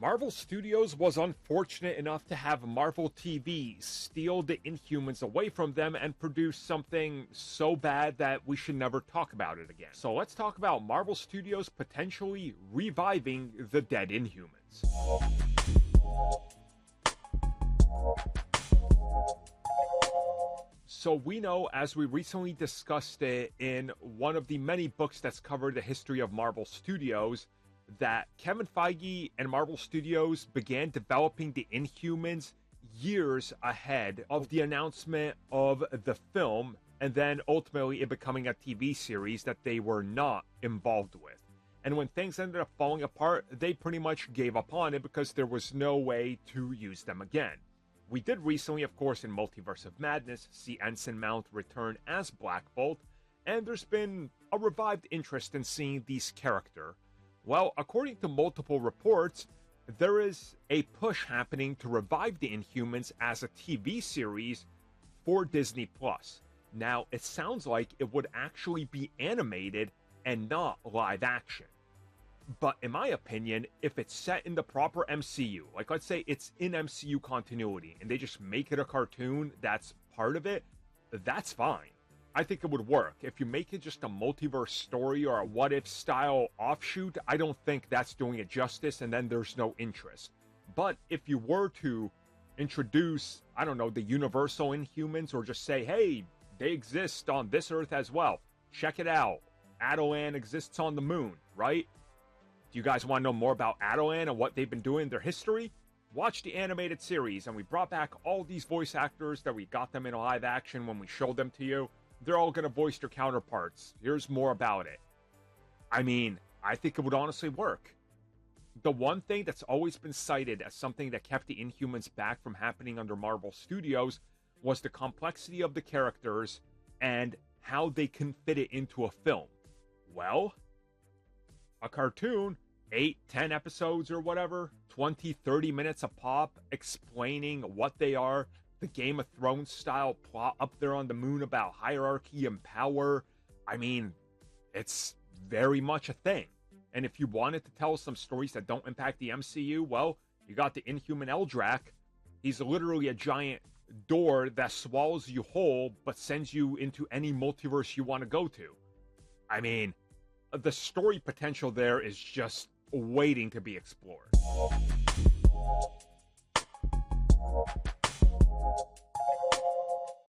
Marvel Studios was unfortunate enough to have Marvel TV steal the Inhumans away from them and produce something so bad that we should never talk about it again. So let's talk about Marvel Studios potentially reviving the dead Inhumans. So we know, as we recently discussed it in one of the many books that's covered the history of Marvel Studios, that Kevin Feige and Marvel Studios began developing the Inhumans years ahead of the announcement of the film, and then ultimately it becoming a TV series that they were not involved with. And when things ended up falling apart, they pretty much gave up on it because there was no way to use them again. We did recently, of course, in Multiverse of Madness, see Ensign Mount return as Black Bolt, and there's been a revived interest in seeing these characters. Well, according to multiple reports, there is a push happening to revive the Inhumans as a TV series for Disney+. Now, it sounds like it would actually be animated and not live action. But in my opinion, if it's set in the proper MCU, like let's say it's in MCU continuity, and they just make it a cartoon that's part of it, that's fine. I think it would work. If you make it just a multiverse story or a what-if style offshoot, I don't think that's doing it justice, and then there's no interest. But if you were to introduce, I don't know, the Universal Inhumans, or just say, hey, they exist on this Earth as well. Check it out. Attilan exists on the moon, right? Do you guys want to know more about Attilan and what they've been doing in their history? Watch the animated series, and we brought back all these voice actors that we got them in live action when we showed them to you. They're all going to voice their counterparts. Here's more about it. I mean, I think it would honestly work. The one thing that's always been cited as something that kept the Inhumans back from happening under Marvel Studios was the complexity of the characters and how they can fit it into a film. Well, a cartoon, 8, 10 episodes or whatever, 20, 30 minutes a pop, explaining what they are, the Game of Thrones style plot up there on the moon about hierarchy and power. I mean, it's very much a thing. And if you wanted to tell some stories that don't impact the MCU, well, you got the Inhuman Eldrac. He's literally a giant door that swallows you whole, but sends you into any multiverse you want to go to. I mean, the story potential there is just waiting to be explored.